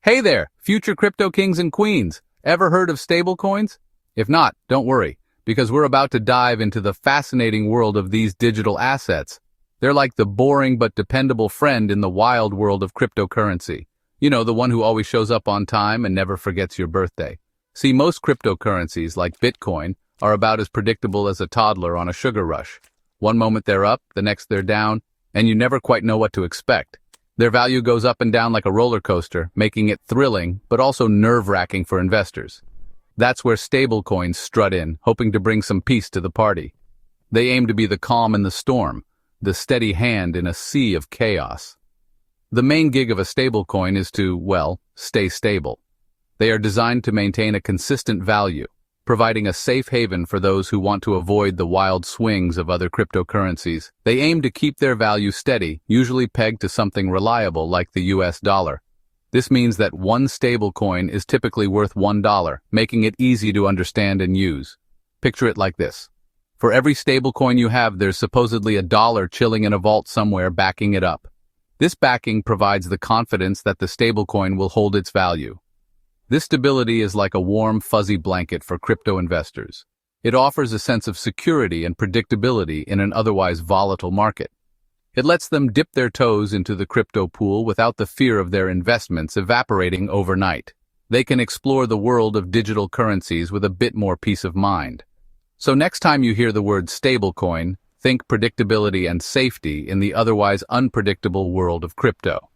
Hey there, future crypto kings and queens. Ever heard of stablecoins? If not, don't worry, because we're about to dive into the fascinating world of these digital assets. They're like the boring but dependable friend in the wild world of cryptocurrency. You know, the one who always shows up on time and never forgets your birthday. See, most cryptocurrencies, like Bitcoin, are about as predictable as a toddler on a sugar rush. One moment they're up, the next they're down, and you never quite know what to expect. Their value goes up and down like a roller coaster, making it thrilling, but also nerve-wracking for investors. That's where stablecoins strut in, hoping to bring some peace to the party. They aim to be the calm in the storm, the steady hand in a sea of chaos. The main gig of a stablecoin is to, well, stay stable. They are designed to maintain a consistent value, providing a safe haven for those who want to avoid the wild swings of other cryptocurrencies. They aim to keep their value steady, usually pegged to something reliable like the US dollar. This means that one stablecoin is typically worth $1, making it easy to understand and use. Picture it like this. For every stablecoin you have, there's supposedly $1 chilling in a vault somewhere backing it up. This backing provides the confidence that the stablecoin will hold its value. This stability is like a warm, fuzzy blanket for crypto investors. It offers a sense of security and predictability in an otherwise volatile market. It lets them dip their toes into the crypto pool without the fear of their investments evaporating overnight. They can explore the world of digital currencies with a bit more peace of mind. So next time you hear the word stablecoin, think predictability and safety in the otherwise unpredictable world of crypto.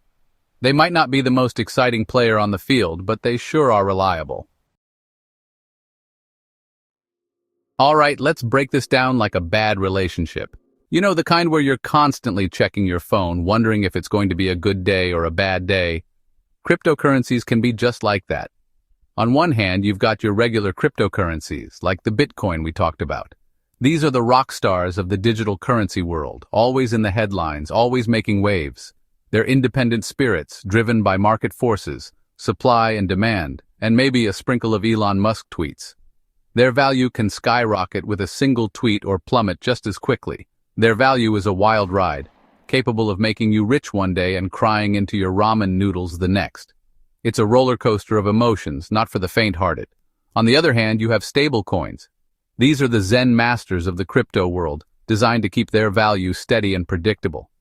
They might not be the most exciting player on the field, but they sure are reliable. Alright, let's break this down like a bad relationship. You know, the kind where you're constantly checking your phone, wondering if it's going to be a good day or a bad day. Cryptocurrencies can be just like that. On one hand, you've got your regular cryptocurrencies, like the Bitcoin we talked about. These are the rock stars of the digital currency world, always in the headlines, always making waves. They're independent spirits, driven by market forces, supply and demand, and maybe a sprinkle of Elon Musk tweets. Their value can skyrocket with a single tweet or plummet just as quickly. Their value is a wild ride, capable of making you rich one day and crying into your ramen noodles the next. It's a roller coaster of emotions, not for the faint-hearted. On the other hand, you have stablecoins. These are the Zen masters of the crypto world, designed to keep their value steady and predictable.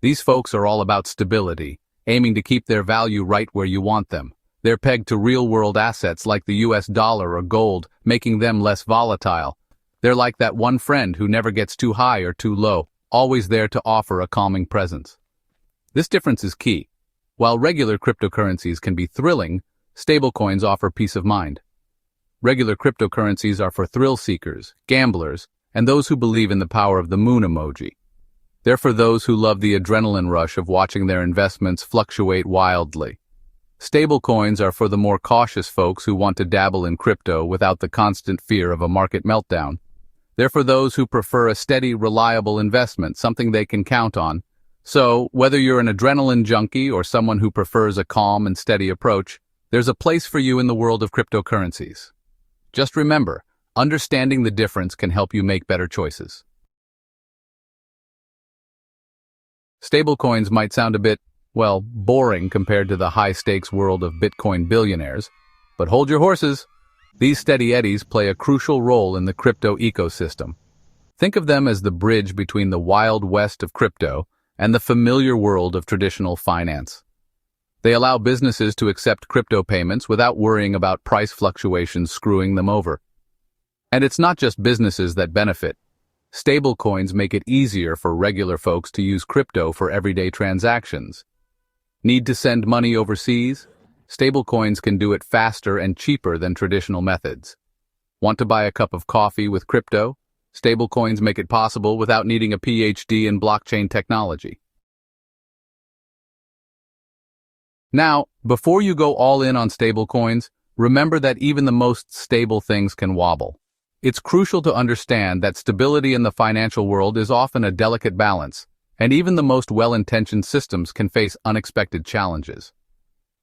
These folks are all about stability, aiming to keep their value right where you want them. They're pegged to real-world assets like the US dollar or gold, making them less volatile. They're like that one friend who never gets too high or too low, always there to offer a calming presence. This difference is key. While regular cryptocurrencies can be thrilling, stablecoins offer peace of mind. Regular cryptocurrencies are for thrill seekers, gamblers, and those who believe in the power of the moon emoji. They're for those who love the adrenaline rush of watching their investments fluctuate wildly. Stablecoins are for the more cautious folks who want to dabble in crypto without the constant fear of a market meltdown. They're for those who prefer a steady, reliable investment, something they can count on. So, whether you're an adrenaline junkie or someone who prefers a calm and steady approach, there's a place for you in the world of cryptocurrencies. Just remember, understanding the difference can help you make better choices. Stablecoins might sound a bit, well, boring compared to the high-stakes world of Bitcoin billionaires, but hold your horses. These steady eddies play a crucial role in the crypto ecosystem. Think of them as the bridge between the wild west of crypto and the familiar world of traditional finance. They allow businesses to accept crypto payments without worrying about price fluctuations screwing them over. And it's not just businesses that benefit. Stablecoins make it easier for regular folks to use crypto for everyday transactions. Need to send money overseas? Stablecoins can do it faster and cheaper than traditional methods. Want to buy a cup of coffee with crypto? Stablecoins make it possible without needing a PhD in blockchain technology. Now, before you go all in on stablecoins, remember that even the most stable things can wobble. It's crucial to understand that stability in the financial world is often a delicate balance, and even the most well-intentioned systems can face unexpected challenges.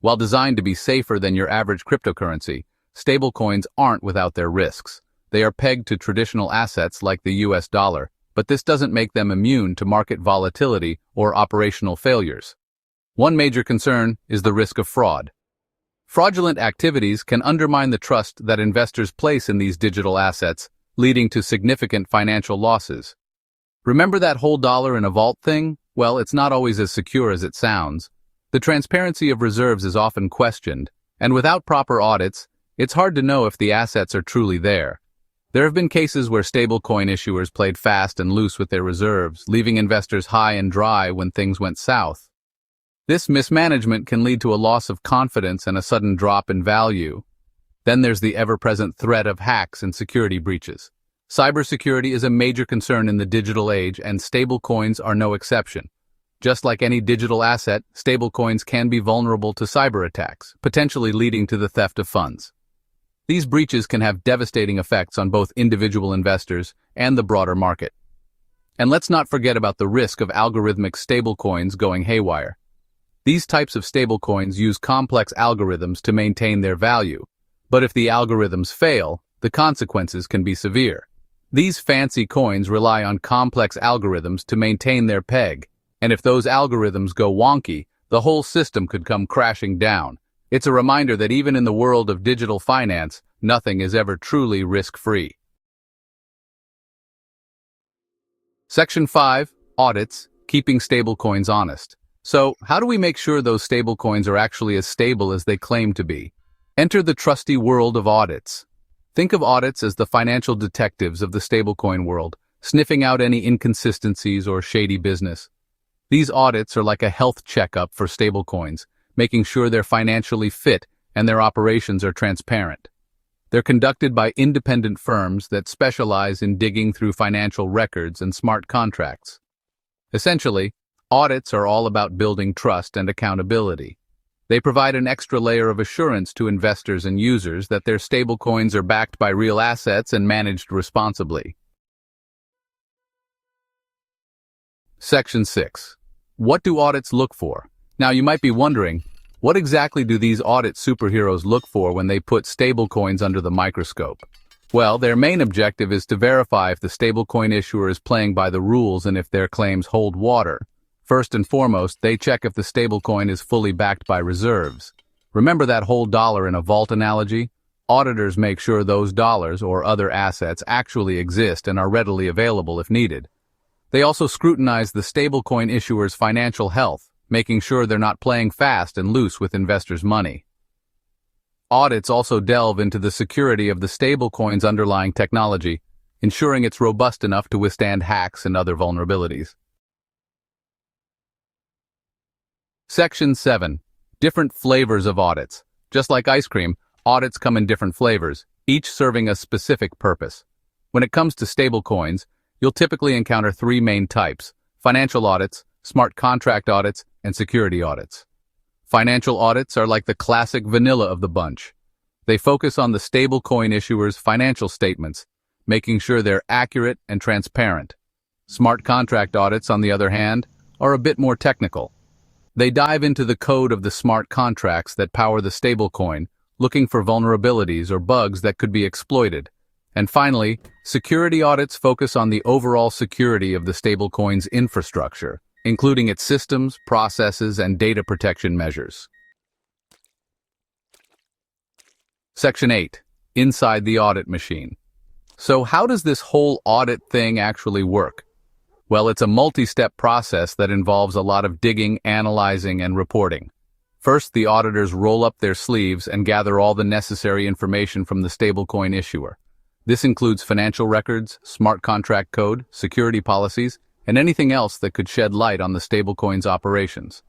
While designed to be safer than your average cryptocurrency, stablecoins aren't without their risks. They are pegged to traditional assets like the US dollar, but this doesn't make them immune to market volatility or operational failures. One major concern is the risk of fraud. Fraudulent activities can undermine the trust that investors place in these digital assets, leading to significant financial losses. Remember that whole dollar in a vault thing? Well, it's not always as secure as it sounds. The transparency of reserves is often questioned, and without proper audits, it's hard to know if the assets are truly there. There have been cases where stablecoin issuers played fast and loose with their reserves, leaving investors high and dry when things went south. This mismanagement can lead to a loss of confidence and a sudden drop in value. Then there's the ever-present threat of hacks and security breaches. Cybersecurity is a major concern in the digital age, and stablecoins are no exception. Just like any digital asset, stablecoins can be vulnerable to cyber attacks, potentially leading to the theft of funds. These breaches can have devastating effects on both individual investors and the broader market. And let's not forget about the risk of algorithmic stablecoins going haywire. These types of stablecoins use complex algorithms to maintain their value, but if the algorithms fail, the consequences can be severe. These fancy coins rely on complex algorithms to maintain their peg, and if those algorithms go wonky, the whole system could come crashing down. It's a reminder that even in the world of digital finance, nothing is ever truly risk-free. Section 5. Audits, keeping stablecoins honest. So, how do we make sure those stablecoins are actually as stable as they claim to be? Enter the trusty world of audits. Think of audits as the financial detectives of the stablecoin world, sniffing out any inconsistencies or shady business. These audits are like a health checkup for stablecoins, making sure they're financially fit and their operations are transparent. They're conducted by independent firms that specialize in digging through financial records and smart contracts. Essentially, audits are all about building trust and accountability. They provide an extra layer of assurance to investors and users that their stablecoins are backed by real assets and managed responsibly. Section 6. What do audits look for? Now you might be wondering, what exactly do these audit superheroes look for when they put stablecoins under the microscope? Well, their main objective is to verify if the stablecoin issuer is playing by the rules and if their claims hold water. First and foremost, they check if the stablecoin is fully backed by reserves. Remember that whole dollar in a vault analogy? Auditors make sure those dollars or other assets actually exist and are readily available if needed. They also scrutinize the stablecoin issuer's financial health, making sure they're not playing fast and loose with investors' money. Audits also delve into the security of the stablecoin's underlying technology, ensuring it's robust enough to withstand hacks and other vulnerabilities. Section 7. Different flavors of audits. Just like ice cream, audits come in different flavors, each serving a specific purpose. When it comes to stablecoins, you'll typically encounter three main types: financial audits, smart contract audits, and security audits. Financial audits are like the classic vanilla of the bunch. They focus on the stablecoin issuer's financial statements, making sure they're accurate and transparent. Smart contract audits, on the other hand, are a bit more technical. They dive into the code of the smart contracts that power the stablecoin, looking for vulnerabilities or bugs that could be exploited. And finally, security audits focus on the overall security of the stablecoin's infrastructure, including its systems, processes, and data protection measures. Section 8. Inside the audit machine. So how does this whole audit thing actually work? Well, it's a multi-step process that involves a lot of digging, analyzing, and reporting. First, the auditors roll up their sleeves and gather all the necessary information from the stablecoin issuer. This includes financial records, smart contract code, security policies, and anything else that could shed light on the stablecoin's operations.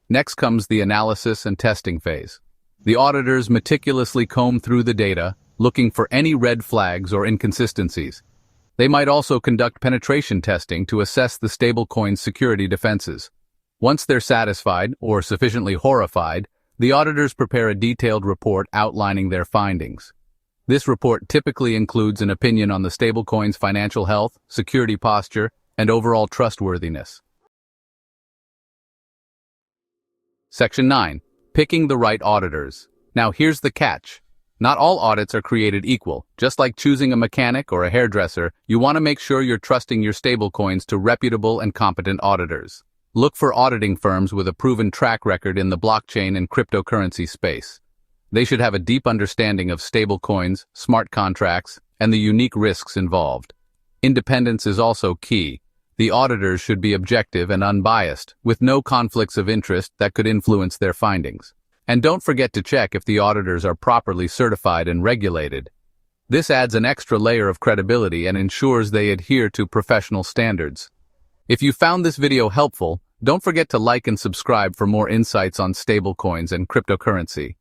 Next comes the analysis and testing phase. The auditors meticulously comb through the data, looking for any red flags or inconsistencies. They might also conduct penetration testing to assess the stablecoin's security defenses. Once they're satisfied, or sufficiently horrified, the auditors prepare a detailed report outlining their findings. This report typically includes an opinion on the stablecoin's financial health, security posture, and overall trustworthiness. Section 9. Picking the right auditors. Now here's the catch. Not all audits are created equal. Just like choosing a mechanic or a hairdresser, you want to make sure you're trusting your stablecoins to reputable and competent auditors. Look for auditing firms with a proven track record in the blockchain and cryptocurrency space. They should have a deep understanding of stablecoins, smart contracts, and the unique risks involved. Independence is also key. The auditors should be objective and unbiased, with no conflicts of interest that could influence their findings. And don't forget to check if the auditors are properly certified and regulated. This adds an extra layer of credibility and ensures they adhere to professional standards. If you found this video helpful, don't forget to like and subscribe for more insights on stablecoins and cryptocurrency.